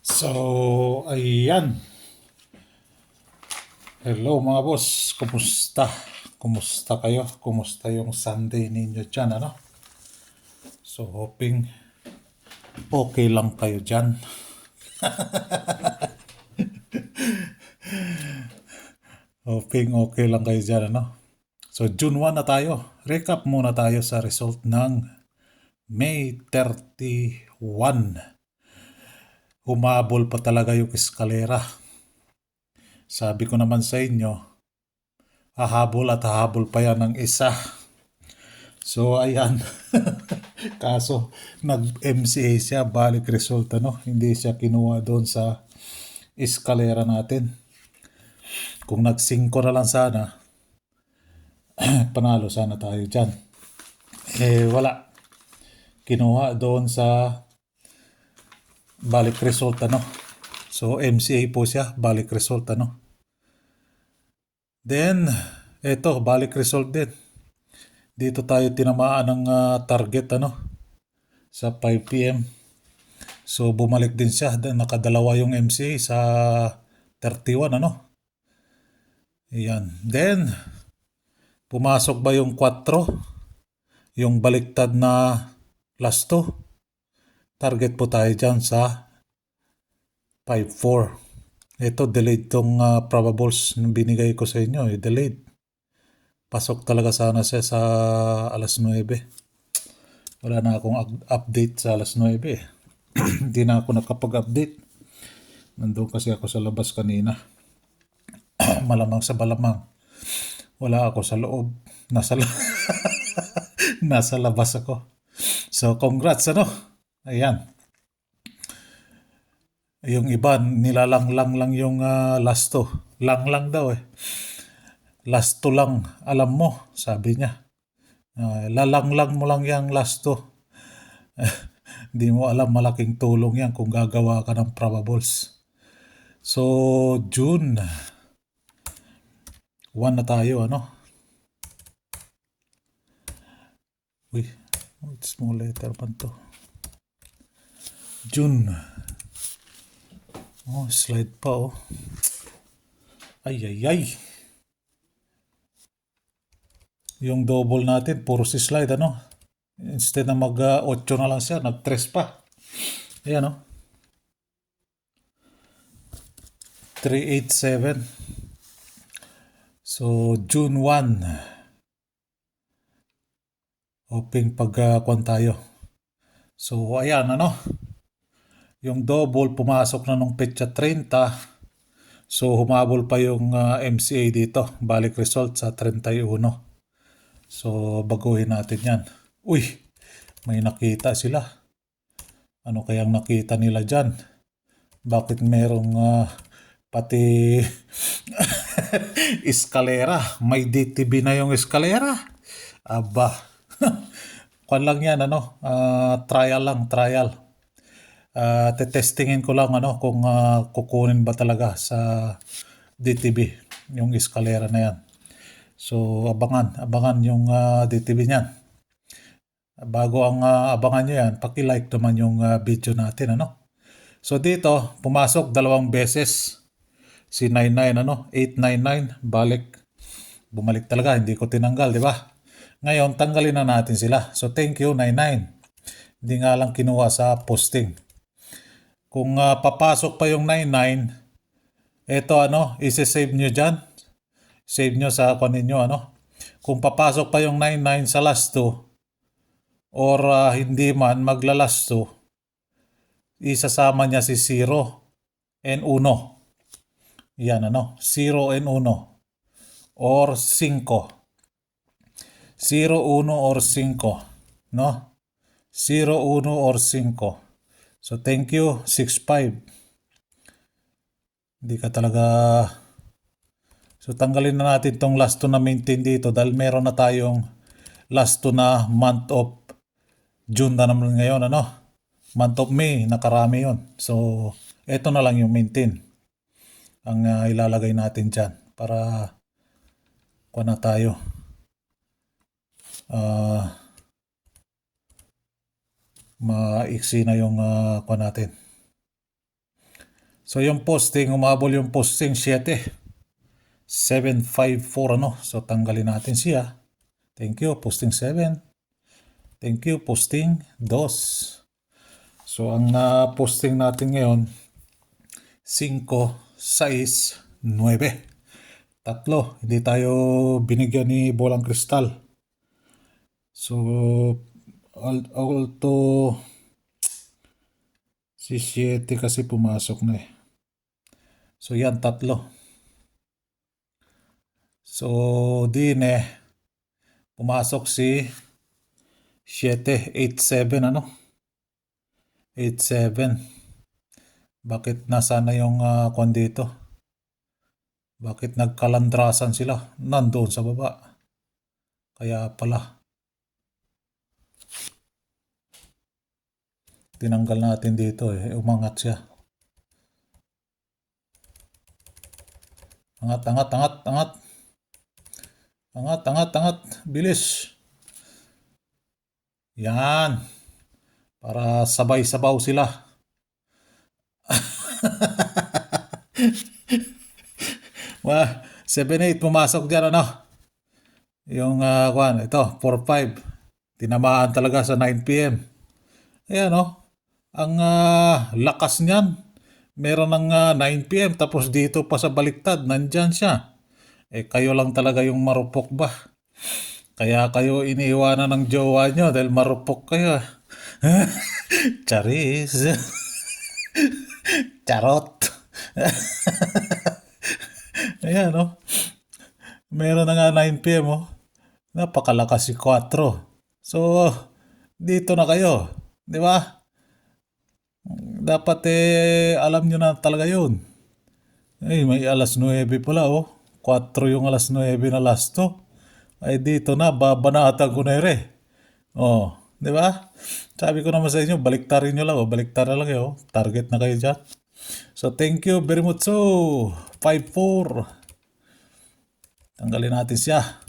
So, ayan. Hello mga boss. Kumusta? Kumusta kayo? Kumusta yung Sunday ninyo dyan, ano? So, hoping okay lang kayo dyan. Hoping okay lang kayo dyan, ano? So, June 1 na tayo. Recap muna tayo sa result ng May 31. Humabol pa talaga yung eskalera. Sabi ko naman sa inyo, hahabol at hahabol pa yan ng isa. So, ayan. Kaso, nag-MCA siya, balik result, ano? Hindi siya kinuha doon sa eskalera natin. Kung nag-5 na lang sana, panalo sana tayo dyan. Wala. Kinuha doon sa balik result, ano? So, MCA po siya, balik result, ano? Then, eto, balik result din. Dito tayo tinamaan ng target, ano? Sa 5 p.m. So, bumalik din siya. Nakadalawa yung MCA sa 31, ano? Ayan. Then, pumasok ba yung 4? Yung baliktad na last 2? Target po tayo dyan sa 5-4. Ito, delayed tong probables na binigay ko sa inyo. Delayed. Pasok talaga sana siya sa alas 9. Wala na akong update sa alas 9. Hindi na ako nakapag-update. Nandun kasi ako sa labas kanina. Malamang sa balamang. Wala ako sa loob. Nasa labas ako. So, congrats, ano? Ayan. Yung iba, nilalanglang lang yung last 2. Lang daw eh. Last 2 lang, alam mo, sabi niya. Lalanglang mo lang yung last 2. Hindi mo alam, malaking tulong yan kung gagawa ka ng probables. So, June 1 na tayo, ano? Uy, small letter man to. June. Oh, slide pa, oh. Ay. Yung double natin, puro si slide, ano? Instead na mag 8 na lang siya, nag-3 pa. Ayan, oh. 387. So, June 1. Hoping pagkuhan tayo. So, ayan, ano? Yung double pumasok na nung petsa 30. So, humabol pa yung MCA dito. Balik result sa 31. So, baguhin natin yan. Uy, may nakita sila. Ano kayang nakita nila dyan? Bakit merong pati eskalera? May DTB na yung eskalera? Aba. Kwan lang yan, ano? Trial lang, trial. Tetestingin ko lang, ano, kung kukunin ba talaga sa DTB yung eskalera na yan. So, abangan yung DTB niyan. Bago ang abangan nyo yan, paki-like naman yung video natin, ano? So, dito, pumasok 2 beses. Si 99, ano? 899, bumalik talaga, hindi ko tinanggal, di ba? Ngayon, tanggalin na natin sila. So, thank you, 99. Hindi nga lang kinuha sa posting. Kung papasok pa yung 99, eto, ano, isi-save nyo dyan. Save nyo sa kunin nyo, ano? Kung papasok pa yung 99 sa last 2, or hindi man maglalast 2, isasama niya si 0 and 1. Yan, ano? 0 and 1. Or 5. 0, 1 or 5. No? 0, 1 or 5. So, thank you, 6-5. Hindi ka talaga... So, tanggalin na natin tong last 2 na maintain dito dahil meron na tayong last 2 na month of June na naman ngayon, ano? Month of May, nakarami yon. So, eto na lang yung maintain. Ang ilalagay natin dyan para kuha na tayo. Maiksi na yung kuha natin. So yung posting, umabol yung posting 7. 754 ano. So tanggalin natin siya. Thank you, posting 7. Thank you, posting 2. So ang posting natin ngayon, 5, 6, 9. Tatlo. Hindi tayo binigyan ni Bolang Kristal. So, although si 7 kasi pumasok na eh. So, yan, tatlo. So, din eh, pumasok si 7, 8-7 ano? 8-7. Bakit nasa na yung kwan dito? Bakit nagkalandrasan sila? Nandoon sa baba. Kaya pala. Tinanggal natin dito eh. Umangat siya. Angat, angat, angat, angat. Angat, angat, angat. Bilis. Yan. Para sabay-sabaw sila. Wah, 7-8 pumasok dyan ano. Yung kwan, ito, 4-5. Tinamaan talaga sa 9 p.m. Ayan no. Ang lakas niyan. Meron ng 9 p.m. tapos dito pa sa baliktad, nandyan siya. Eh kayo lang talaga yung marupok ba? Kaya kayo iniiwanan ng jowa nyo dahil marupok kayo. Charis. Charot. Ayan no. Meron na nga 9 p.m. oh. Napakalakas si 4. So, dito na kayo. Di ba? Dapat alam nyo na talaga yun. May alas 9 pala oh. 4 yung alas 9 na lasto. Ay dito na, babanatan ko na ere. Oh, di ba? Sabi ko naman sa inyo, baliktarin nyo lang oh. Baliktar na lang yun. Target na kayo dyan. So, thank you very much. So, 5-4. Tanggalin natin siya.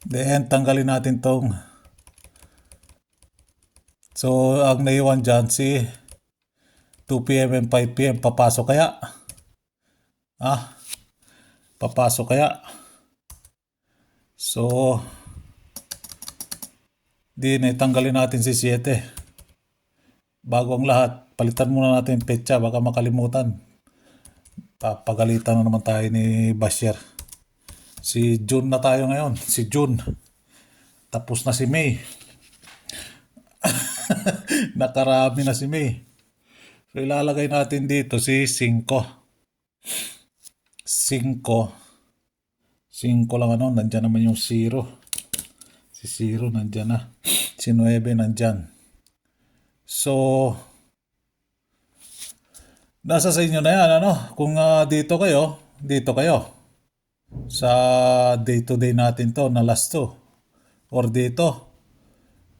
Then, tanggalin natin tong. So, ang naiwan dyan si 2 p.m. and 5 p.m. Papasok kaya? Papasok kaya? So, tanggalin natin si 7. Bago ang lahat, palitan muna natin petsa. Baka makalimutan. Papagalitan na naman tayo ni Bashir. Si June na tayo ngayon. Si June. Tapos na si May. Nakarami na si May. So ilalagay natin dito si 5. 5 lang ano. Nandyan naman yung 0. Si 0 nandyan na. Si 9 nandyan. So, nasa sa inyo na yan ano. Kung dito kayo sa day-to-day natin to na last 2 or dito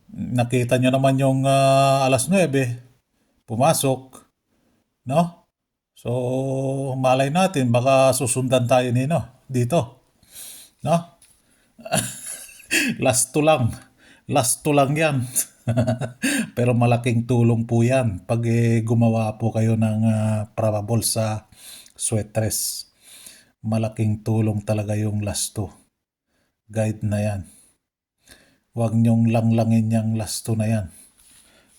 nakita nyo naman yung alas 9 pumasok no, so malay natin baka susundan tayo nino dito no. last 2 lang yan. Pero malaking tulong po yan pag gumawa po kayo ng probable sa sweatress. Malaking tulong talaga yung last 2 guide na yan. Huwag nyong langlangin yung last 2 na yan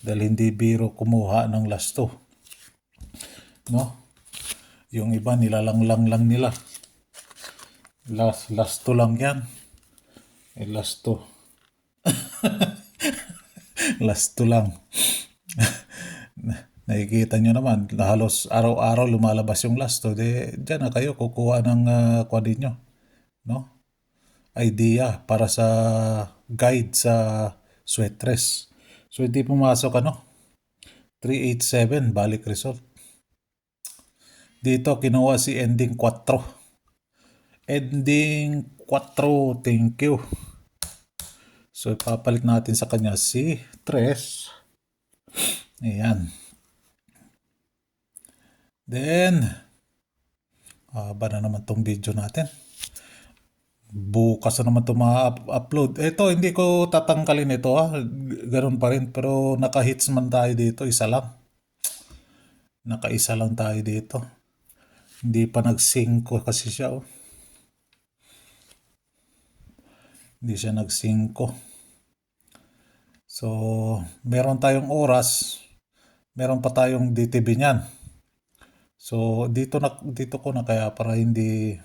dahil hindi biro kumuha ng last 2 no. Yung iba nilalanglang lang nila. Last 2 lang yan. Last 2. Last 2 lang. Nakikita nyo naman, halos araw-araw lumalabas yung last 2. Diyan na kayo kukuha ng kwadin nyo. No? Idea para sa guide sa sweatress. So, hindi pumasok 387, balik result. Dito, kinuha si ending 4. Ending 4, thank you. So, ipapalit natin sa kanya si 3. Ayan. Then, ba na naman tong video natin. Bukas na naman ito ma-upload. Ito, hindi ko tatangkalin ito. Ganun pa rin. Pero naka-hits man tayo dito. Isa lang. Nakaisa lang tayo dito. Hindi pa nag-5 kasi siya, oh. Hindi siya nag-5. So, meron tayong oras. Meron pa tayong DTB niyan. So, dito ko na kaya para hindi...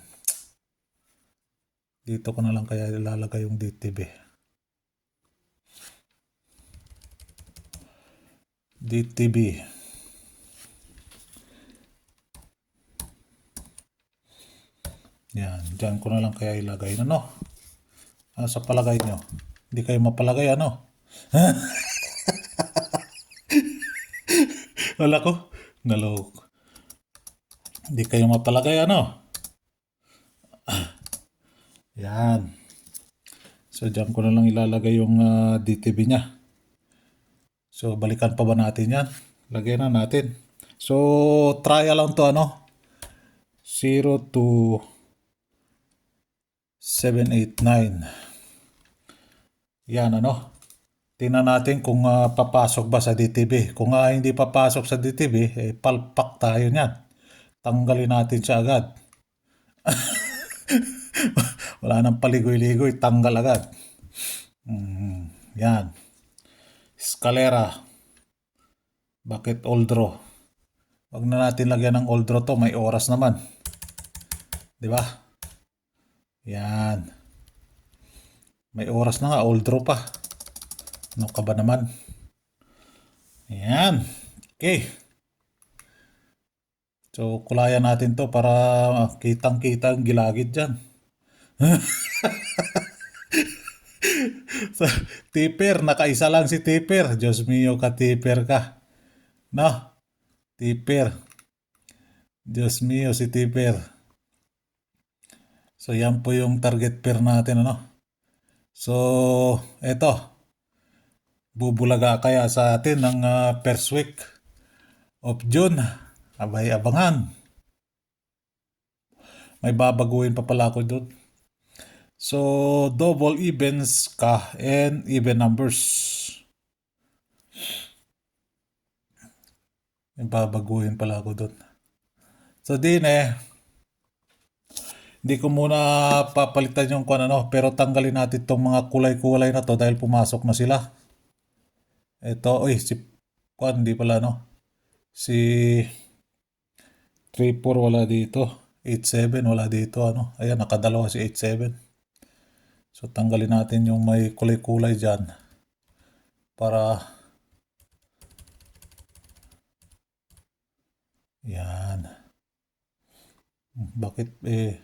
Dito ko na lang kaya ilalagay yung DTB. DTB. Yan, dyan ko na lang kaya ilagay. Ano? Sa palagay nyo? Hindi kayo mapalagay, ano? Wala ko. Naloko. Hindi kayo mapalagay, ano? Yan. So, dyan ko na lang ilalagay yung DTB niya. So, balikan pa ba natin yan? Lagyan na natin. So, trial lang to, ano? 0 to 789. Yan, ano? Tingnan natin kung papasok ba sa DTB. Kung hindi papasok sa DTB, palpak tayo niyan. Tanggalin natin siya agad. Wala nang paligoy-ligoy, tanggal agad. Yan. Escalera. Bakit old draw? Wag na natin lagyan ng old draw to, may oras naman. 'Di ba? Yan. May oras na nga, old draw pa. Ano ka ba naman? Yan. Okay. So, kulayan natin to para kitang-kita ang gilagid dyan. So, tipper, nakaisa lang si tipper. Diyos mio, ka-tipper ka. No? Tipper. Diyos mio, si tipper. So, yan po yung target pair natin, ano? So, eto. Bubulaga kaya sa atin ng first week of June. Abay, abangan. May babaguhin pa pala ako doon. So, double evens ka and even numbers. May babaguhin pala ako doon. So, hindi ko muna papalitan yung ano, pero tanggalin natin itong mga kulay-kulay na to dahil pumasok na sila. Ito, si hindi pala, no? Si 3-4 wala dito. 8-7 wala dito, ano? Ayan, nakadalawa si 8-7. So, tanggalin natin yung may kulay-kulay dyan. Para... Yan. Bakit may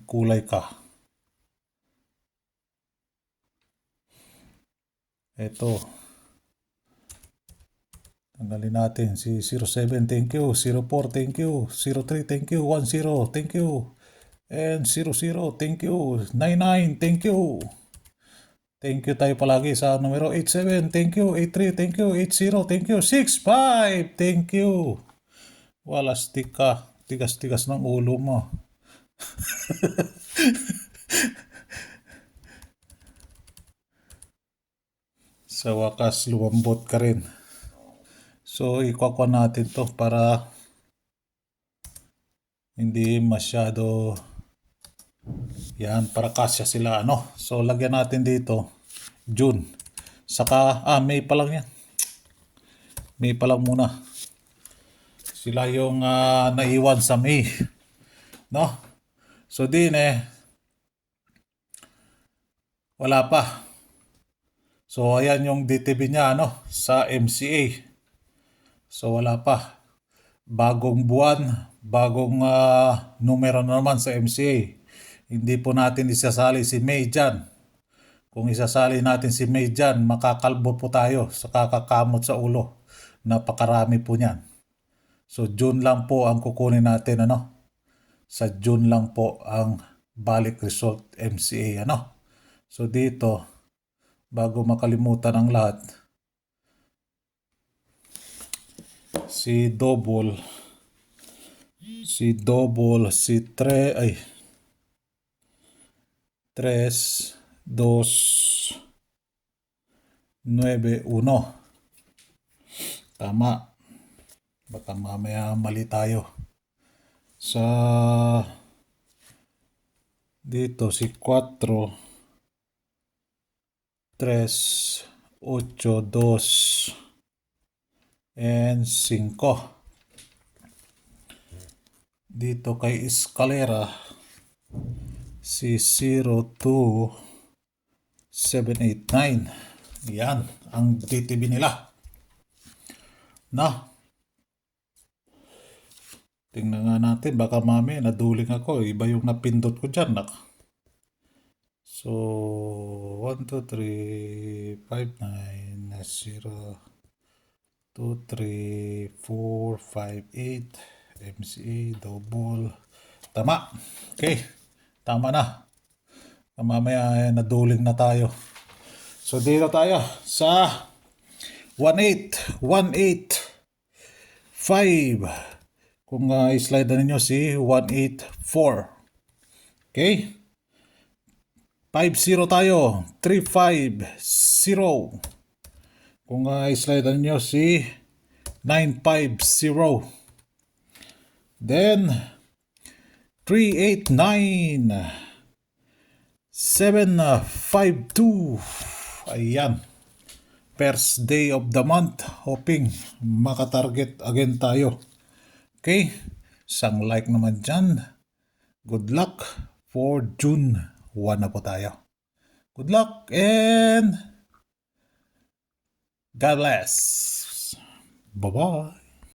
kulay ka? Ito. Tanggalin natin si 07, thank you. 04, thank you. 03, thank you. 10, thank you. And 00, thank you. 99, thank you. Thank you tayo palagi sa numero 87, thank you. 83, thank you. 80, thank you. 65, thank you. Walastik ka. Tigas-tigas ng ulo mo. Sa wakas, lumambot ka rin. So, ikuha natin to para hindi masyado... Yan, para kasya sila, ano. So, lagyan natin dito, June. Saka, May pa lang yan. May pa lang muna. Sila yung naiwan sa May. No? So, wala pa. So, ayan yung DTB niya, ano, sa MCA. So, wala pa. Bagong buwan, bagong numero na naman sa MCA. Hindi po natin isasali si May dyan. Kung isasali natin si May dyan, makakalbo po tayo sa kakakamot sa ulo. Napakarami po niyan. So, June lang po ang kukunin natin, ano? Sa June lang po ang balik result MCA, ano? So, dito, bago makalimutan ang lahat, si double, si 3, 2, 9, 1. Tama. Baka mamaya mali tayo. Sa dito si 4, 3, 8, 2, and 5. Dito kay eskalera si 0, 2, 7, 8, 9. Yan ang DTB nila. Na, tingnan nga natin, baka mamaya naduling ako. Iba yung napindot ko dyan. So, 1, 2, 3, 5, 9, 0, 2, 3, 4, 5, 8, MCA, double. Tama. Okay. Tama na. Mamaya naduling na tayo. So, dito tayo sa 1, 8, 1, 8, 5. Kung i-slide na ninyo si 1, 8, 4. Okay? 5-0 tayo. 3-5-0. Kung i-slide na ninyo si 9-5-0. Then 3-8-9. 7-5-2. Ayan. First day of the month. Hoping makatarget again tayo. Okay? Isang like naman dyan. Good luck for June 1 na po tayo. Good luck and God bless. Bye-bye.